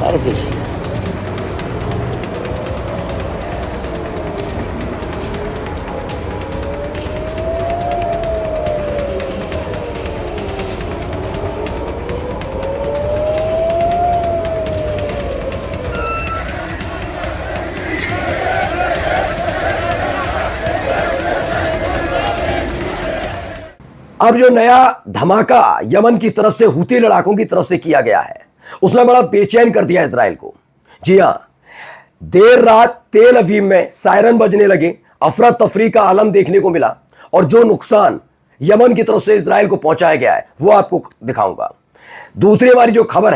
artificial. अब जो नया धमाका यमन की तरफ से हूती लड़ाकों की तरफ से किया गया है उसने बड़ा बेचैन कर दिया इजराइल को। जी हां, देर रात तेल अवीव में सायरन बजने लगे, अफरा तफरी का आलम देखने को मिला और जो नुकसान यमन की तरफ से इजराइल को पहुंचाया गया है वो आपको दिखाऊंगा। दूसरी हमारी जो खबर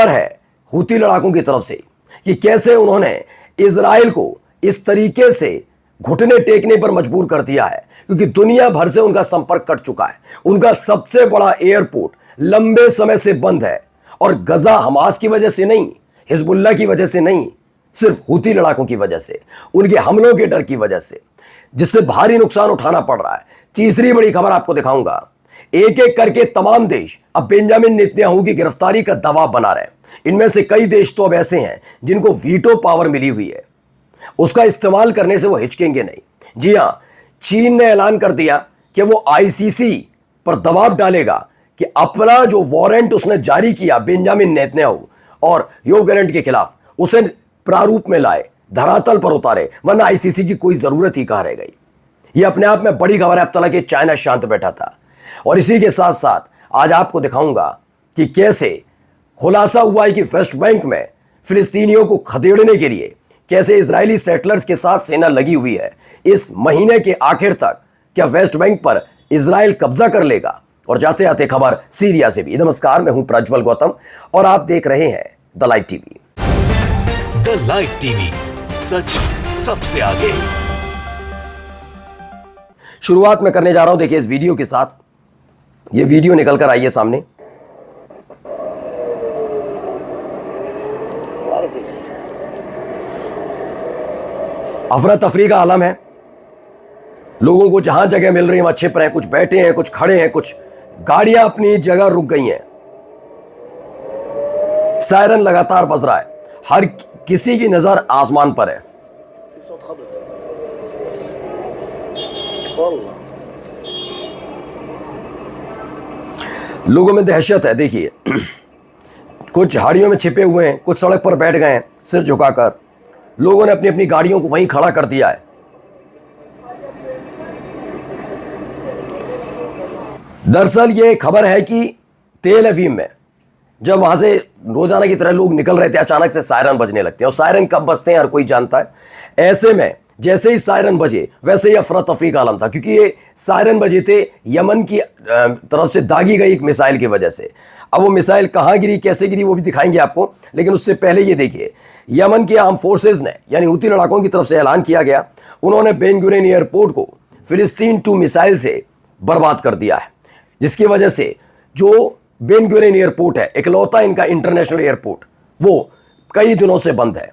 है हूती लड़ाकों की तरफ से कि कैसे उन्होंने इजराइल को इस तरीके से घुटने टेकने पर मजबूर कर दिया है, क्योंकि दुनिया भर से उनका संपर्क कट चुका है। उनका सबसे बड़ा एयरपोर्ट लंबे समय से बंद है और गजा हमास की वजह से नहीं, हिजबुल्लाह की वजह से नहीं, सिर्फ हूती लड़ाकों की वजह से, उनके हमलों के डर की वजह से, जिससे भारी नुकसान उठाना पड़ रहा है। तीसरी बड़ी खबर आपको दिखाऊंगा। एक एक करके तमाम देश अब बेंजामिन नेतन्याहू की गिरफ्तारी का दबाव बना रहे हैं। इनमें से कई देश तो अब ऐसे हैं जिनको वीटो पावर मिली हुई है, उसका इस्तेमाल करने से वो हिचकेंगे नहीं। जी हां, चीन ने ऐलान कर दिया कि वो आईसीसी पर दबाव डालेगा कि अपना जो वारंट उसने जारी किया बेंजामिन नेतन्याहू और योव गैलेंट के खिलाफ, उसे प्रारूप में लाए, धरातल पर उतारे, वरना आईसीसी की कोई जरूरत ही कहां रह गई। ये अपने आप में बड़ी खबर है। अब तक चाइना शांत बैठा था और इसी के साथ साथ आज आपको दिखाऊंगा कि कैसे खुलासा हुआ है कि वेस्ट बैंक में फिलिस्तीनियों को खदेड़ने के लिए कैसे इजरायली सेटलर्स के साथ सेना लगी हुई है। इस महीने के आखिर तक क्या वेस्ट बैंक पर इजराइल कब्जा कर लेगा? और जाते जाते खबर सीरिया से भी। नमस्कार, मैं हूं प्रज्वल गौतम और आप देख रहे हैं the live TV. The live TV, सच सबसे आगे। शुरुआत में करने जा रहा हूं, देखिए इस वीडियो के साथ। यह वीडियो निकल कर आई है सामने। अफरा तफरी का आलम है। लोगों को जहां जगह मिल रही है वहां छिप रहे हैं, कुछ बैठे हैं, कुछ खड़े हैं, कुछ गाड़ियां अपनी जगह रुक गई हैं। सायरन लगातार बज रहा है, हर किसी की नजर आसमान पर है। लोगों में दहशत है। देखिए कुछ झाड़ियों में छिपे हुए हैं, कुछ सड़क पर बैठ गए हैं सिर झुकाकर। लोगों ने अपनी अपनी गाड़ियों को वहीं खड़ा कर दिया है। दरअसल ये खबर है कि तेल अवीव में जब वहां से रोजाना की तरह लोग निकल रहे थे, अचानक से सायरन बजने लगते हैं। और सायरन कब बजते हैं हर कोई जानता है। ऐसे में जैसे ही सायरन बजे वैसे ही अफरा तफरी का आलम था, क्योंकि ये सायरन बजे थे यमन की तरफ से दागी गई एक मिसाइल की वजह से। अब वो मिसाइल कहां गिरी, कैसे गिरी, वो भी दिखाएंगे आपको। लेकिन उससे पहले ये देखिए, यमन की आर्म फोर्सेज ने यानी हूती लड़ाकों की तरफ से ऐलान किया गया, उन्होंने बेन गुरियन एयरपोर्ट को फिलिस्तीन 2 मिसाइल से बर्बाद कर दिया है, जिसकी वजह से जो बेन गुरियन एयरपोर्ट है, इकलौता इनका इंटरनेशनल एयरपोर्ट, वो कई दिनों से बंद है,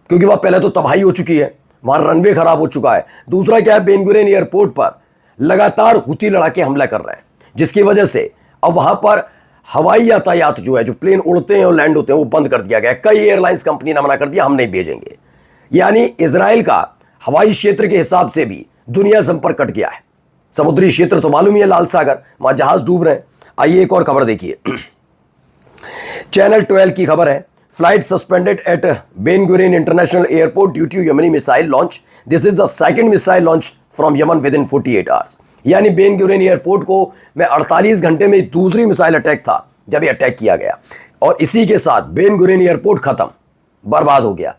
क्योंकि वह पहले तो तबाही हो चुकी है, वहां रनवे खराब हो चुका है। दूसरा क्या है, बेन गुरियन एयरपोर्ट पर लगातार हूती लड़ाके हमला कर रहे हैं, जिसकी वजह से अब वहां पर हवाई यातायात जो है, जो प्लेन उड़ते हैं और लैंड होते हैं, वो बंद कर दिया गया। कई एयरलाइंस कंपनी ने मना कर दिया, हम नहीं भेजेंगे। यानी इजराइल का हवाई क्षेत्र के हिसाब से भी दुनिया संपर्क कट गया है। समुद्री क्षेत्र तो मालूम ही है, लाल सागर, वहां जहाज डूब रहे हैं। आइए एक और खबर देखिए। चैनल 12 की खबर है, flight suspended at Ben Gurion international airport due to Yemeni missile launch. This is the second missile launch from Yemen with in 48 hours. यानी बेन गुरियन एयरपोर्ट को में 48 घंटे में दूसरी मिसाइल अटैक था जब ये अटैक किया गया, और इसी के साथ बेन गुरियन एयरपोर्ट खत्म, बर्बाद हो गया।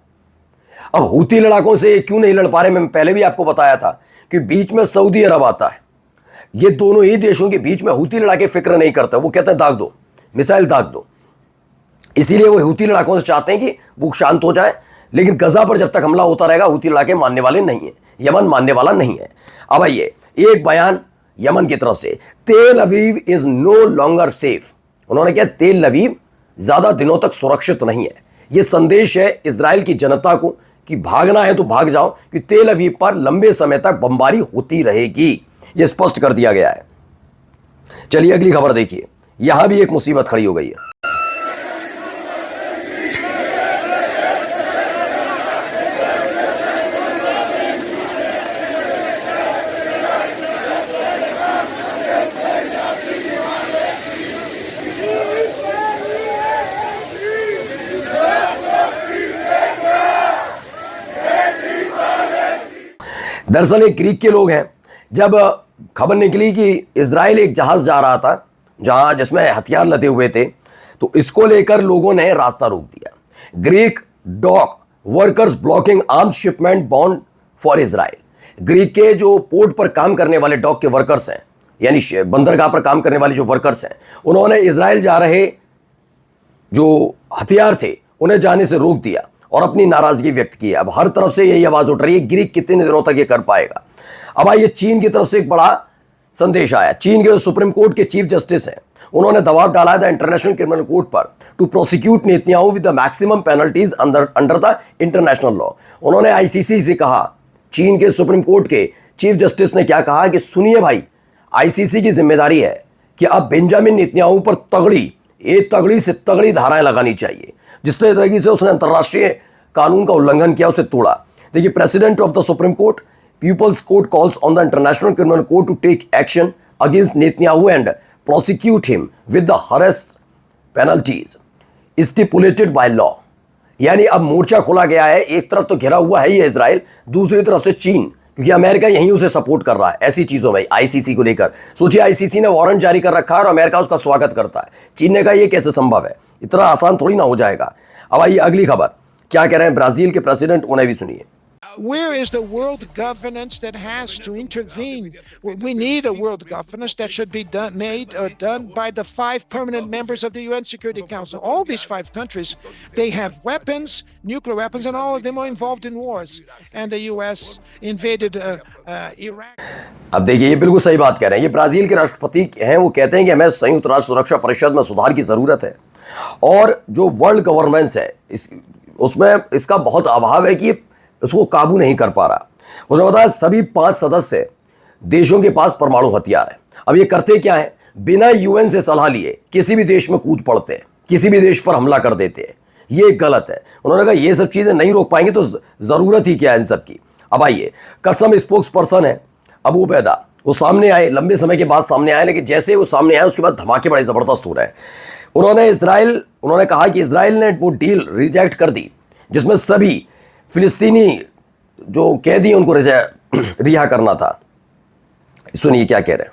अब हूती लड़ाकों से क्यों नहीं लड़ पा रहे, मैं पहले भी आपको बताया था कि बीच में सऊदी अरब आता है। ये दोनों ही देशों के बीच में हूती लड़ाके फिक्र नहीं करते, वो कहते हैं दाग दो, मिसाइल दाग दो। इसीलिए वो हूती लड़ाकों से चाहते हैं कि भूख शांत हो जाए। लेकिन गजा पर जब तक हमला होता रहेगा, हूती लड़ाके मानने वाले नहीं है, यमन मानने वाला नहीं है। अब आइए एक बयान यमन की तरफ से, Tel Aviv is no longer safe. उन्होंने कहा तेल अवीव ज्यादा दिनों तक सुरक्षित नहीं है। यह संदेश है इजराइल की जनता को कि भागना है तो भाग जाओ, कि तेल अवीव पर लंबे समय तक बमबारी होती रहेगी। यह स्पष्ट कर दिया गया है। चलिए अगली खबर देखिए। यहां भी एक मुसीबत खड़ी हो गई है। दरअसल एक ग्रीक के लोग हैं, जब खबर निकली कि इजराइल एक जहाज जा रहा था जहां जिसमें हथियार लदे हुए थे, तो इसको लेकर लोगों ने रास्ता रोक दिया। Greek dock workers blocking arms shipment bound for Israel. Greek के जो पोर्ट पर काम करने वाले डॉक के वर्कर्स हैं, यानी बंदरगाह पर काम करने वाले जो वर्कर्स हैं, उन्होंने इजराइल जा रहे जो हथियार थे उन्हें जाने से रोक दिया और अपनी नाराजगी व्यक्त की। अब हर तरफ से यही आवाज उठ रही है, ग्रीक कितने दिनों तक ये कर पाएगा। अब आइए, चीन की तरफ से एक बड़ा संदेश आया। चीन के सुप्रीम कोर्ट के चीफ जस्टिस हैं, उन्होंने दबाव डाला है द इंटरनेशनल क्रिमिनल कोर्ट पर to prosecute Netanyahu with the maximum penalties under the international law. उन्होंने आईसीसी से कहा, चीन के सुप्रीम कोर्ट के चीफ जस्टिस ने क्या कहा कि सुनिए भाई, आईसीसी की जिम्मेदारी है कि अब बेंजामिन नेतन्याहू पर तगड़ी से तगड़ी धाराएं लगानी चाहिए। जिस तरीके से उसने अंतर्राष्ट्रीय कानून का उल्लंघन किया, उसे तोड़ा। देखिए, president of the supreme court people's court calls on the international criminal court to take action against Netanyahu and prosecute him with the highest penalties stipulated by law. यानी अब मोर्चा खोला गया है, एक तरफ तो घिरा हुआ है ही इजराइल, दूसरी तरफ से चीन, क्योंकि अमेरिका यहीं उसे सपोर्ट कर रहा है ऐसी चीजों में। आईसीसी को लेकर सोचिए, आईसीसी ने वारंट जारी कर रखा है और अमेरिका उसका स्वागत करता है। चीन ने कहा यह कैसे संभव है, इतना आसान थोड़ी ना हो जाएगा। अब आइए अगली खबर, क्या कह रहे हैं ब्राजील के प्रेसिडेंट, उन्हें भी सुनिए। Where is the world governance that has to intervene? We need a world governance that should be done by the 5 permanent members of the UN Security Council. All these 5 countries, they have weapons, nuclear weapons, and all of them are involved in wars. And the US invaded Iraq. अब देखिए, ये बिल्कुल सही बात कह रहे हैं। ये ब्राजील के राष्ट्रपति हैं, वो कहते हैं कि हमें संयुक्त राष्ट्र सुरक्षा परिषद में सुधार की जरूरत है और जो वर्ल्ड गवर्नेंस है उसमें इसका बहुत अभाव है कि उसको काबू नहीं कर पा रहा। उसने बताया सभी 5 सदस्य देशों के पास परमाणु हथियार है। अब ये करते क्या है, बिना यूएन से सलाह लिए किसी भी देश में कूद पड़ते हैं, किसी भी देश पर हमला कर देते हैं। ये गलत है। उन्होंने कहा ये सब चीजें नहीं रोक पाएंगे तो जरूरत ही क्या है इन सब की। अब आइए, कसम स्पोक्स पर्सन है अबू उबैदा, वो सामने आए, लंबे समय के बाद सामने आए, लेकिन जैसे वो सामने आए उसके बाद धमाके बड़े जबरदस्त हो रहे हैं। उन्होंने कहा कि इजराइल ने वो डील रिजेक्ट कर दी जिसमें सभी फिलिस्तीनी जो कैदी उनको रिहा करना था। सुनिए क्या कह रहे हैं।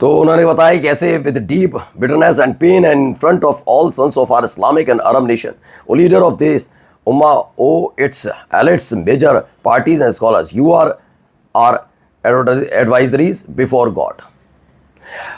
तो उन्होंने बताया कैसे with deep bitterness and pain and in front of all sons of our Islamic and Arab nation O leader of this Ummah owe its elites, major parties and scholars. You are our advisories before God.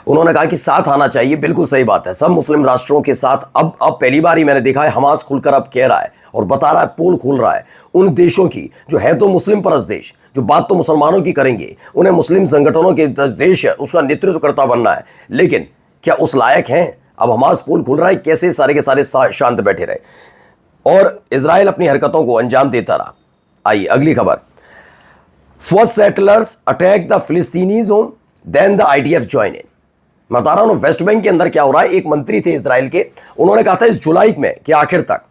उन्होंने कहा कि साथ आना चाहिए, बिल्कुल सही बात है, सब मुस्लिम राष्ट्रों के साथ। अब पहली बार ही मैंने देखा है हमास खुलकर अब कह रहा है और बता रहा है, पोल खोल रहा है उन देशों की जो है तो मुस्लिम परस्त देश, जो बात तो मुसलमानों की करेंगे, उन्हें मुस्लिम संगठनों के देश है उसका नेतृत्व करता बनना है, लेकिन क्या उस लायक हैं? अब हमास पोल खुल रहा है, कैसे सारे के सारे शांत बैठे रहे और इजराइल अपनी हरकतों को अंजाम देता रहा। आइए अगली खबर, first settlers attack the Palestinians home then the IDF join in. मैं बता रहा हूं वेस्ट बैंक के अंदर क्या हो रहा है। एक मंत्री थे इजराइल के, उन्होंने कहा था इस जुलाई में कि आखिर तक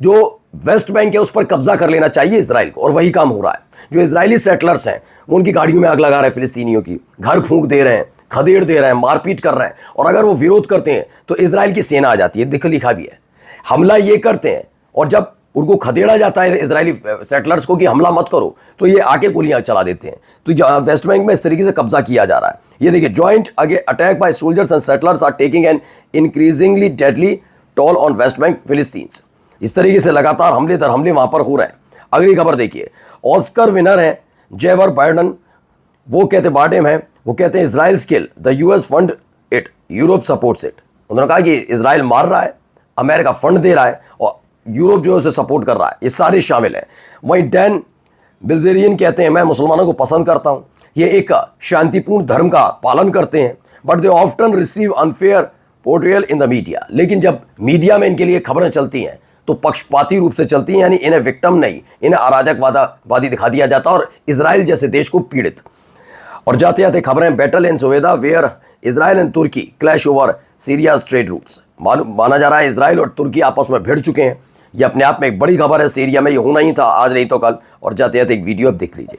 जो वेस्ट बैंक है उस पर कब्जा कर लेना चाहिए इजराइल को, और वही काम हो रहा है। जो इजरायली सेटलर्स हैं उनकी गाड़ियों में आग लगा रहे हैं, फिलिस्तीनियों की घर फूंक दे रहे हैं, खदेड़ दे रहे हैं, मारपीट कर रहे हैं, और अगर वो विरोध करते हैं तो इजराइल की सेना आ जाती है। देखो लिखा भी है, हमला ये करते हैं और जब उनको खदेड़ा जाता है इजरायली सेटलर्स को कि हमला मत करो, तो ये आके गोलियां चला देते हैं। तो वेस्ट बैंक में इस तरीके से कब्जा किया जा रहा है। ये देखिए, joint attack by soldiers and settlers are taking an increasingly deadly toll on West Bank Palestinians. इस तरीके से लगातार हमले दर हमले वहां पर हो रहे हैं। अगली खबर देखिए, ऑस्कर विनर है जेवर बाइडन, वो कहते बार्डेम है, वो कहते हैं Israel skill the US fund it, Europe supports it. उन्होंने कहा कि इजराइल मार रहा है, अमेरिका फंड दे रहा है और यूरोप जो है उसे सपोर्ट कर रहा है, ये सारे शामिल हैं। वहीं डैन बिल्जेरियन कहते हैं मैं मुसलमानों को पसंद करता हूं, ये एक शांतिपूर्ण धर्म का पालन करते हैं, but they often receive unfair portrayal in the media. लेकिन जब मीडिया में इनके लिए खबरें चलती हैं तो पक्षपाती रूप से चलती हैं, यानी इन्हें विक्टिम नहीं, इन्हें अराजकवादी दिखा दिया जाता और इजराइल जैसे देश को पीड़ित। और जाते जाते खबरें, battle in Sweida where Israel and Turkey clash over Syria's trade routes. माना जा रहा है इजराइल और तुर्की आपस में भिड़ चुके हैं। ये अपने आप में एक बड़ी खबर है, सीरिया में ये होना ही था आज नहीं तो कल। और जाते जाते एक वीडियो अब देख लीजिए।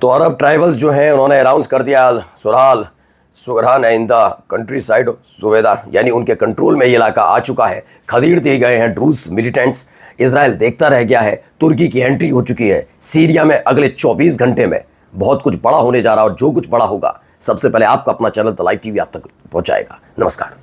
तो अरब ट्राइबल्स जो हैं उन्होंने अनाउंस कर दिया सुराल सुगरान इन द कंट्री साइड सुवेदा, यानी उनके कंट्रोल में ये इलाका आ चुका है। खदेड़ दिए गए हैं ड्रूज मिलिटेंट्स। इजराइल देखता रह गया है। तुर्की की एंट्री हो चुकी है। सीरिया में अगले 24 घंटे में बहुत कुछ बड़ा होने जा रहा है और जो कुछ बड़ा होगा सबसे पहले आपका अपना चैनल द लाइव टीवी आप तक पहुंचाएगा। नमस्कार।